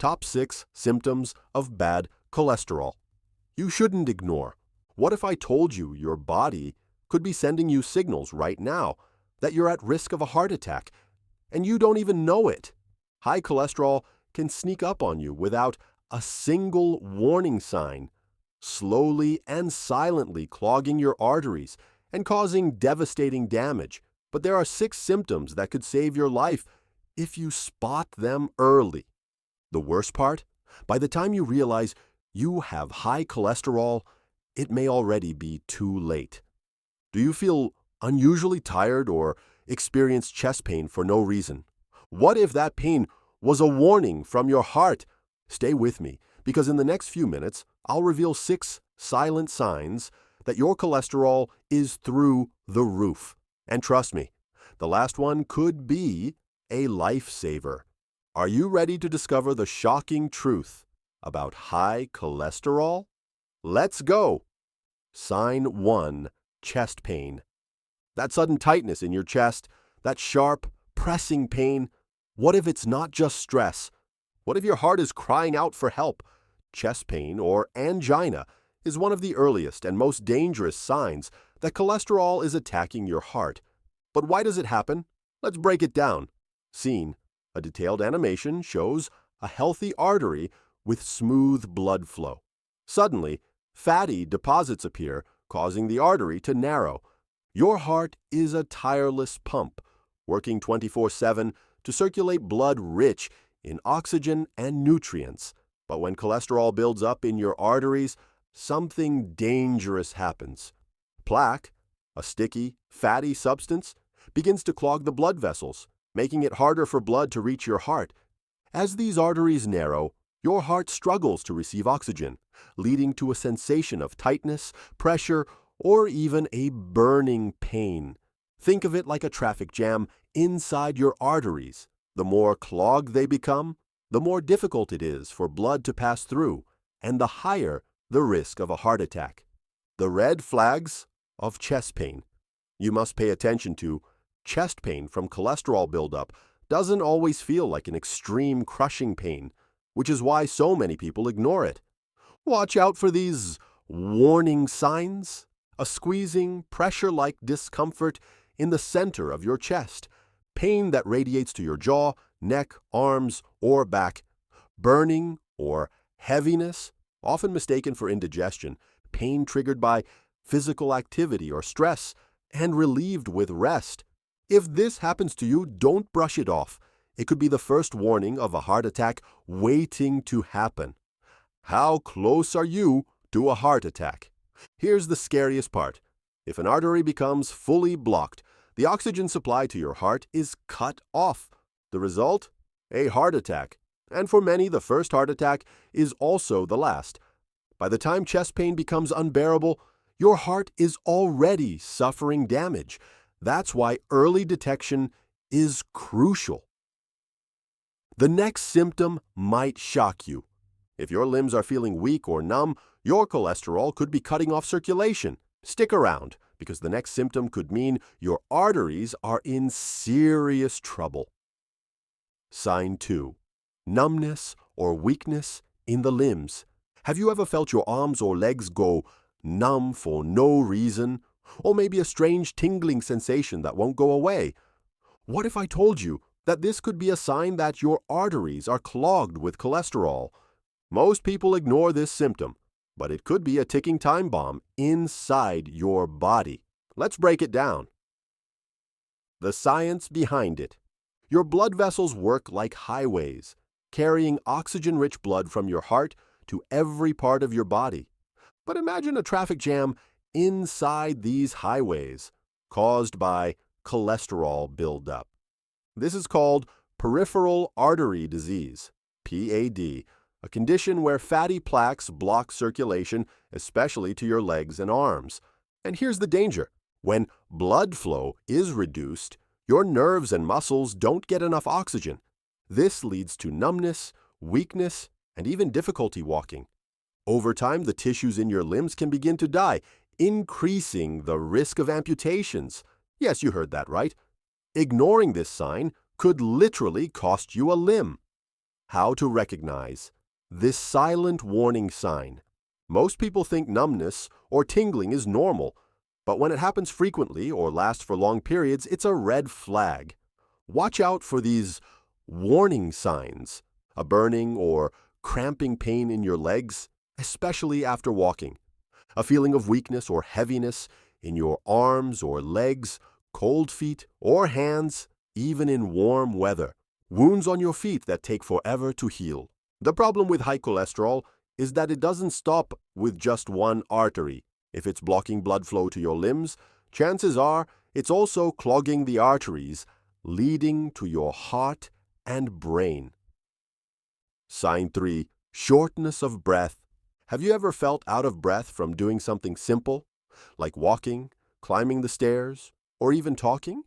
Top 6 symptoms of bad cholesterol. You shouldn't ignore. What if I told you your body could be sending you signals right now that you're at risk of a heart attack, and you don't even know it? High cholesterol can sneak up on you without a single warning sign, slowly and silently clogging your arteries and causing devastating damage. But there are 6 symptoms that could save your life if you spot them early. The worst part? By the time you realize you have high cholesterol, it may already be too late. Do you feel unusually tired or experience chest pain for no reason? What if that pain was a warning from your heart? Stay with me, because in the next few minutes, I'll reveal 6 silent signs that your cholesterol is through the roof. And trust me, the last one could be a lifesaver. Are you ready to discover the shocking truth about high cholesterol? Let's go! Sign 1, chest pain. That sudden tightness in your chest, that sharp, pressing pain. What if it's not just stress? What if your heart is crying out for help? Chest pain or angina is one of the earliest and most dangerous signs that cholesterol is attacking your heart. But why does it happen? Let's break it down. Scene: a detailed animation shows a healthy artery with smooth blood flow. Suddenly, fatty deposits appear, causing the artery to narrow. Your heart is a tireless pump, working 24/7 to circulate blood rich in oxygen and nutrients. But when cholesterol builds up in your arteries, something dangerous happens. Plaque, a sticky, fatty substance, begins to clog the blood vessels, making it harder for blood to reach your heart. As these arteries narrow, your heart struggles to receive oxygen, leading to a sensation of tightness, pressure, or even a burning pain. Think of it like a traffic jam inside your arteries. The more clogged they become, the more difficult it is for blood to pass through, and the higher the risk of a heart attack. The red flags of chest pain. You must pay attention to. Chest pain from cholesterol buildup doesn't always feel like an extreme crushing pain, which is why so many people ignore it. Watch out for these warning signs: a squeezing, pressure-like discomfort in the center of your chest, pain that radiates to your jaw, neck, arms, or back, burning or heaviness, often mistaken for indigestion, pain triggered by physical activity or stress, and relieved with rest. If this happens to you, don't brush it off. It could be the first warning of a heart attack waiting to happen. How close are you to a heart attack? Here's the scariest part. If an artery becomes fully blocked, the oxygen supply to your heart is cut off. The result? A heart attack. And for many, the first heart attack is also the last. By the time chest pain becomes unbearable, your heart is already suffering damage. That's why early detection is crucial. The next symptom might shock you. If your limbs are feeling weak or numb, your cholesterol could be cutting off circulation. Stick around, because the next symptom could mean your arteries are in serious trouble. Sign 2. Numbness or weakness in the limbs. Have you ever felt your arms or legs go numb for no reason? Or maybe a strange tingling sensation that won't go away? What if I told you that this could be a sign that your arteries are clogged with cholesterol? Most people ignore this symptom, but it could be a ticking time bomb inside your body. Let's break it down. The science behind it. Your blood vessels work like highways, carrying oxygen-rich blood from your heart to every part of your body. But imagine a traffic jam inside these highways, caused by cholesterol buildup. This is called peripheral artery disease, PAD, a condition where fatty plaques block circulation, especially to your legs and arms. And here's the danger. When blood flow is reduced, your nerves and muscles don't get enough oxygen. This leads to numbness, weakness, and even difficulty walking. Over time, the tissues in your limbs can begin to die, increasing the risk of amputations. Yes, you heard that right. Ignoring this sign could literally cost you a limb. How to recognize this silent warning sign. Most people think numbness or tingling is normal, but when it happens frequently or lasts for long periods, it's a red flag. Watch out for these warning signs: a burning or cramping pain in your legs, especially after walking, a feeling of weakness or heaviness in your arms or legs, cold feet or hands, even in warm weather, wounds on your feet that take forever to heal. The problem with high cholesterol is that it doesn't stop with just one artery. If it's blocking blood flow to your limbs, chances are it's also clogging the arteries leading to your heart and brain. Sign 3. Shortness of breath. Have you ever felt out of breath from doing something simple, like walking, climbing the stairs, or even talking?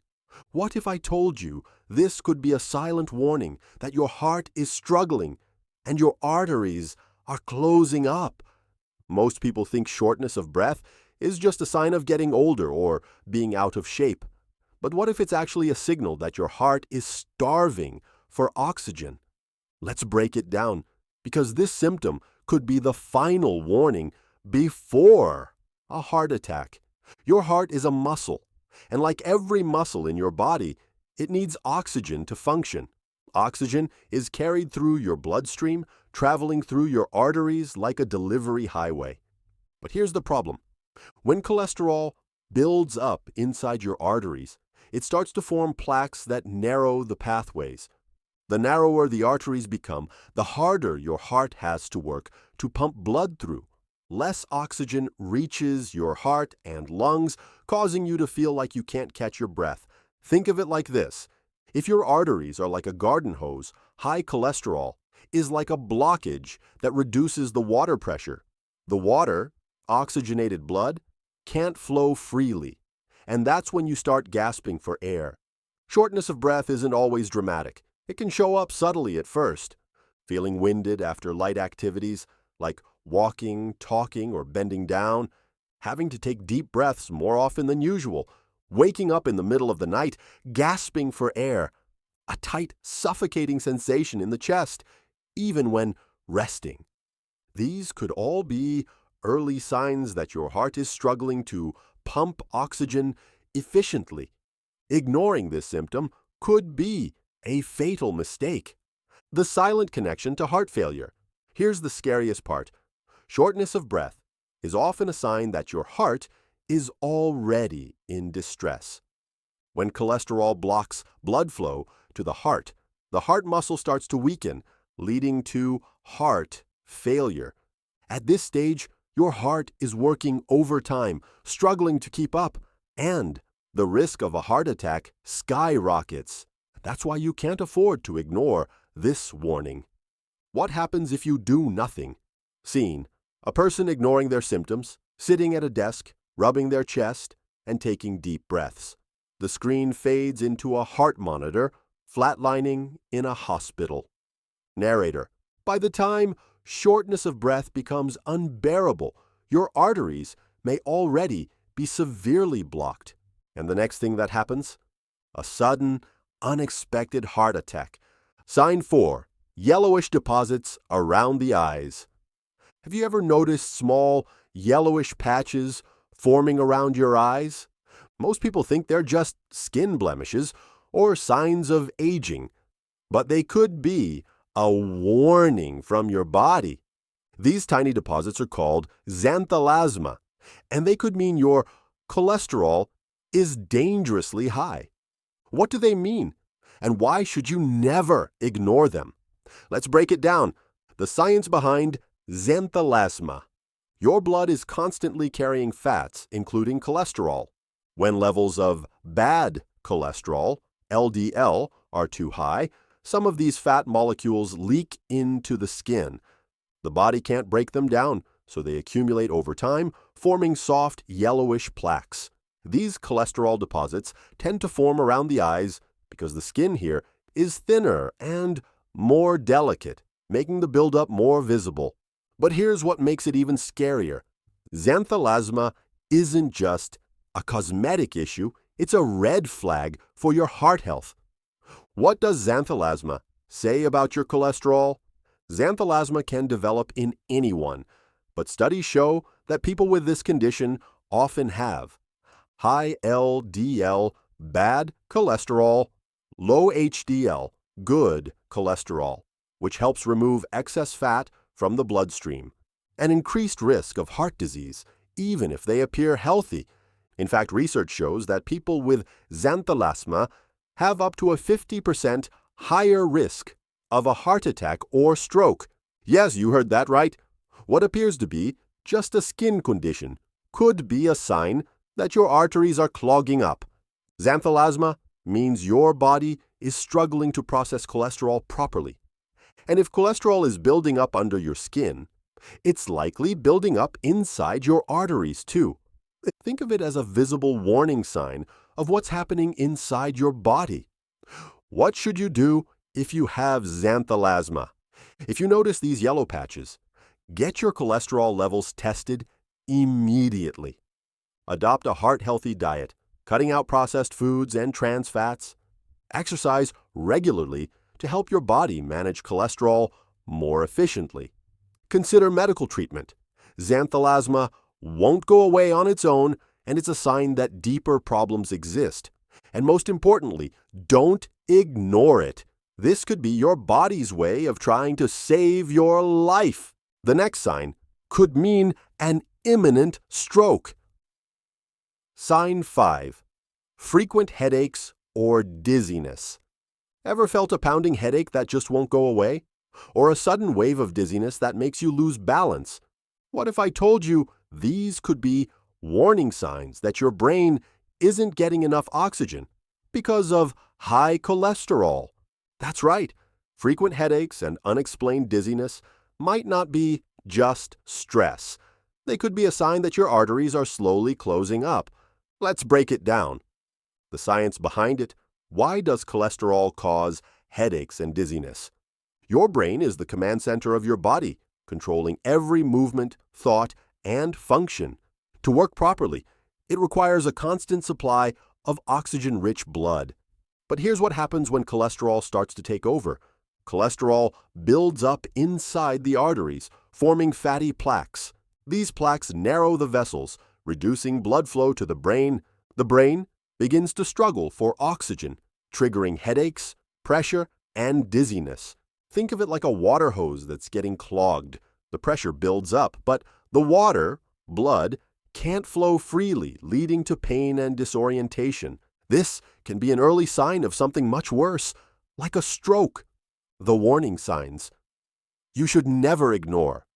What if I told you this could be a silent warning that your heart is struggling and your arteries are closing up? Most people think shortness of breath is just a sign of getting older or being out of shape. But what if it's actually a signal that your heart is starving for oxygen? Let's break it down, because this symptom could be the final warning before a heart attack. Your heart is a muscle, and like every muscle in your body, it needs oxygen to function. Oxygen is carried through your bloodstream, traveling through your arteries like a delivery highway. But here's the problem. When cholesterol builds up inside your arteries, it starts to form plaques that narrow the pathways. The narrower the arteries become, the harder your heart has to work to pump blood through. Less oxygen reaches your heart and lungs, causing you to feel like you can't catch your breath. Think of it like this. If your arteries are like a garden hose, high cholesterol is like a blockage that reduces the water pressure. The water, oxygenated blood, can't flow freely, and that's when you start gasping for air. Shortness of breath isn't always dramatic. It can show up subtly at first. Feeling winded after light activities like walking, talking, or bending down, having to take deep breaths more often than usual, waking up in the middle of the night, gasping for air, a tight, suffocating sensation in the chest, even when resting. These could all be early signs that your heart is struggling to pump oxygen efficiently. Ignoring this symptom could be a fatal mistake. The silent connection to heart failure. Here's the scariest part. Shortness of breath is often a sign that your heart is already in distress. When cholesterol blocks blood flow to the heart muscle starts to weaken, leading to heart failure. At this stage, your heart is working overtime, struggling to keep up, and the risk of a heart attack skyrockets. That's why you can't afford to ignore this warning. What happens if you do nothing? Scene: a person ignoring their symptoms, sitting at a desk, rubbing their chest, and taking deep breaths. The screen fades into a heart monitor, flatlining in a hospital. Narrator: by the time shortness of breath becomes unbearable, your arteries may already be severely blocked. And the next thing that happens? A sudden, unexpected heart attack. Sign 4. Yellowish deposits around the eyes. Have you ever noticed small, yellowish patches forming around your eyes? Most people think they're just skin blemishes or signs of aging, but they could be a warning from your body. These tiny deposits are called xanthelasma, and they could mean your cholesterol is dangerously high. What do they mean? And why should you never ignore them? Let's break it down. The science behind xanthelasma. Your blood is constantly carrying fats, including cholesterol. When levels of bad cholesterol, LDL, are too high, some of these fat molecules leak into the skin. The body can't break them down, so they accumulate over time, forming soft, yellowish plaques. These cholesterol deposits tend to form around the eyes because the skin here is thinner and more delicate, making the buildup more visible. But here's what makes it even scarier. Xanthelasma isn't just a cosmetic issue, it's a red flag for your heart health. What does xanthelasma say about your cholesterol? Xanthelasma can develop in anyone, but studies show that people with this condition often have high LDL, bad cholesterol, low HDL, good cholesterol, which helps remove excess fat from the bloodstream, an increased risk of heart disease, even if they appear healthy. In fact, research shows that people with xanthelasma have up to a 50% higher risk of a heart attack or stroke. Yes, you heard that right. What appears to be just a skin condition could be a sign that your arteries are clogging up. Xanthelasma means your body is struggling to process cholesterol properly. And if cholesterol is building up under your skin, it's likely building up inside your arteries too. Think of it as a visible warning sign of what's happening inside your body. What should you do if you have xanthelasma? If you notice these yellow patches, get your cholesterol levels tested immediately. Adopt a heart-healthy diet, cutting out processed foods and trans fats. Exercise regularly to help your body manage cholesterol more efficiently. Consider medical treatment. Xanthelasma won't go away on its own, and it's a sign that deeper problems exist. And most importantly, don't ignore it. This could be your body's way of trying to save your life. The next sign could mean an imminent stroke. Sign 5. Frequent headaches or dizziness. Ever felt a pounding headache that just won't go away? Or a sudden wave of dizziness that makes you lose balance? What if I told you these could be warning signs that your brain isn't getting enough oxygen because of high cholesterol? That's right. Frequent headaches and unexplained dizziness might not be just stress. They could be a sign that your arteries are slowly closing up. Let's break it down. The science behind it. Why does cholesterol cause headaches and dizziness? Your brain is the command center of your body, controlling every movement, thought, and function. To work properly, it requires a constant supply of oxygen-rich blood. But here's what happens when cholesterol starts to take over. Cholesterol builds up inside the arteries, forming fatty plaques. These plaques narrow the vessels, reducing blood flow to the brain. The brain begins to struggle for oxygen, triggering headaches, pressure, and dizziness. Think of it like a water hose that's getting clogged. The pressure builds up, but the water, blood, can't flow freely, leading to pain and disorientation. This can be an early sign of something much worse, like a stroke. The warning signs. You should never ignore.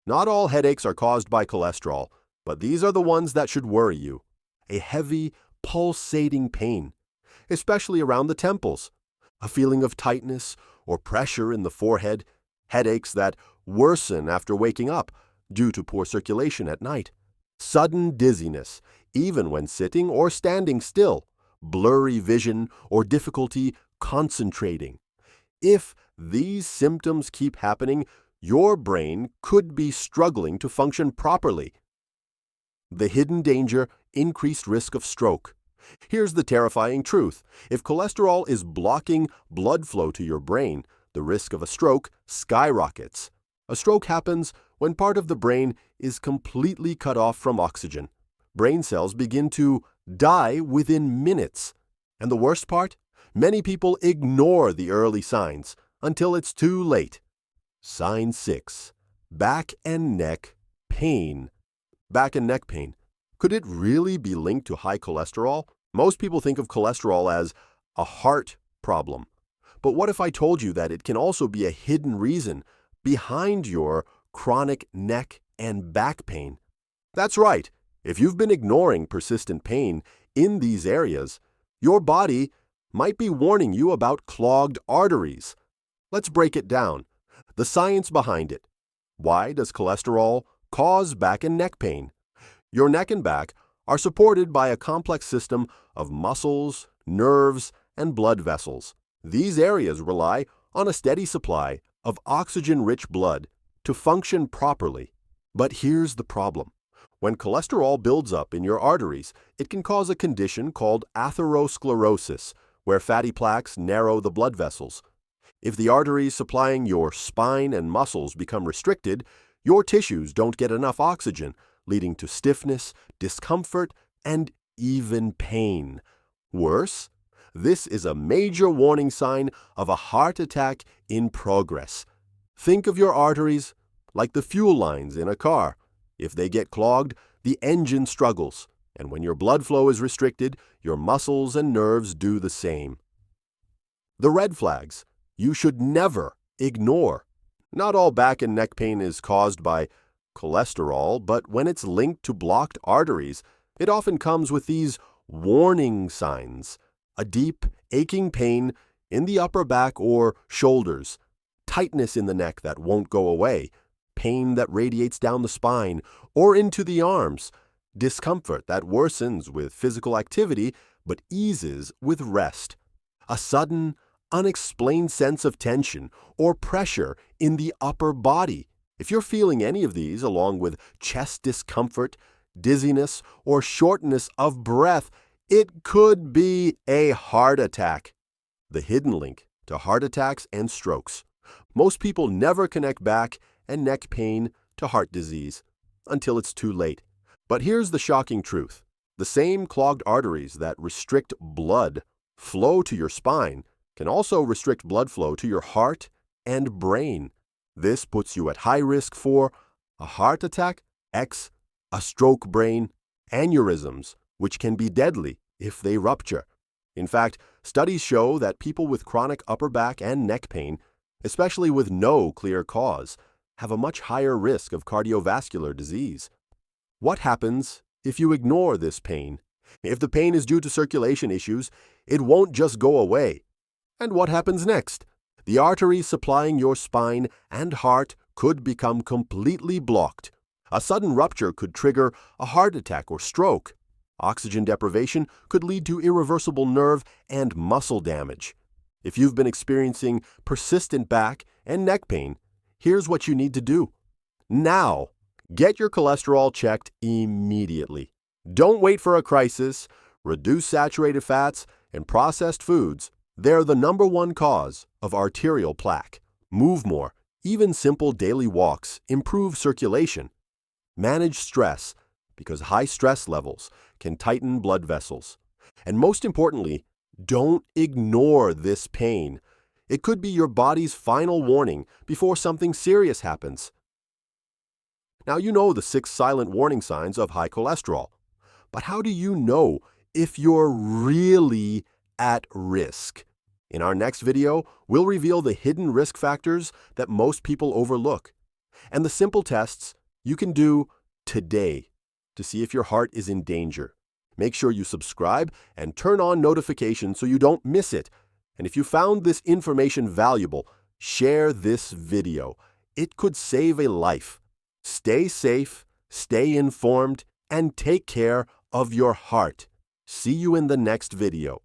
Not all headaches are caused by cholesterol, but these are the ones that should worry you. A heavy, pulsating pain, especially around the temples. A feeling of tightness or pressure in the forehead. Headaches that worsen after waking up due to poor circulation at night. Sudden dizziness, even when sitting or standing still. Blurry vision or difficulty concentrating. If these symptoms keep happening, your brain could be struggling to function properly. The hidden danger, increased risk of stroke. Here's the terrifying truth. If cholesterol is blocking blood flow to your brain, the risk of a stroke skyrockets. A stroke happens when part of the brain is completely cut off from oxygen. Brain cells begin to die within minutes. And the worst part? Many people ignore the early signs until it's too late. Sign 6. Back and neck pain. Back and neck pain. Could it really be linked to high cholesterol? Most people think of cholesterol as a heart problem. But what if I told you that it can also be a hidden reason behind your chronic neck and back pain? That's right. If you've been ignoring persistent pain in these areas, your body might be warning you about clogged arteries. Let's break it down. The science behind it. Why does cholesterol cause back and neck pain? Your neck and back are supported by a complex system of muscles, nerves, and blood vessels. These areas rely on a steady supply of oxygen-rich blood to function properly. But here's the problem. When cholesterol builds up in your arteries, it can cause a condition called atherosclerosis, where fatty plaques narrow the blood vessels. If the arteries supplying your spine and muscles become restricted, your tissues don't get enough oxygen, leading to stiffness, discomfort, and even pain. Worse, this is a major warning sign of a heart attack in progress. Think of your arteries like the fuel lines in a car. If they get clogged, the engine struggles, and when your blood flow is restricted, your muscles and nerves do the same. The red flags you should never ignore. Not all back and neck pain is caused by cholesterol, but when it's linked to blocked arteries, it often comes with these warning signs: a deep, aching pain in the upper back or shoulders, tightness in the neck that won't go away, pain that radiates down the spine or into the arms, discomfort that worsens with physical activity but eases with rest, a sudden, unexplained sense of tension or pressure in the upper body. If you're feeling any of these, along with chest discomfort, dizziness, or shortness of breath, it could be a heart attack. The hidden link to heart attacks and strokes. Most people never connect back and neck pain to heart disease until it's too late. But here's the shocking truth. The same clogged arteries that restrict blood flow to your spine can also restrict blood flow to your heart and brain. This puts you at high risk for a heart attack, a stroke brain, aneurysms, which can be deadly if they rupture. In fact, studies show that people with chronic upper back and neck pain, especially with no clear cause, have a much higher risk of cardiovascular disease. What happens if you ignore this pain? If the pain is due to circulation issues, it won't just go away. And what happens next? The arteries supplying your spine and heart could become completely blocked. A sudden rupture could trigger a heart attack or stroke. Oxygen deprivation could lead to irreversible nerve and muscle damage. If you've been experiencing persistent back and neck pain, here's what you need to do. Now, get your cholesterol checked immediately. Don't wait for a crisis. Reduce saturated fats and processed foods. They're the #1 cause of arterial plaque. Move more. Even simple daily walks improve circulation. Manage stress, because high stress levels can tighten blood vessels. And most importantly, don't ignore this pain. It could be your body's final warning before something serious happens. Now you know the 6 silent warning signs of high cholesterol. But how do you know if you're really at risk? In our next video, we'll reveal the hidden risk factors that most people overlook and the simple tests you can do today to see if your heart is in danger. Make sure you subscribe and turn on notifications so you don't miss it. And if you found this information valuable, share this video. It could save a life. Stay safe, stay informed, and take care of your heart. See you in the next video.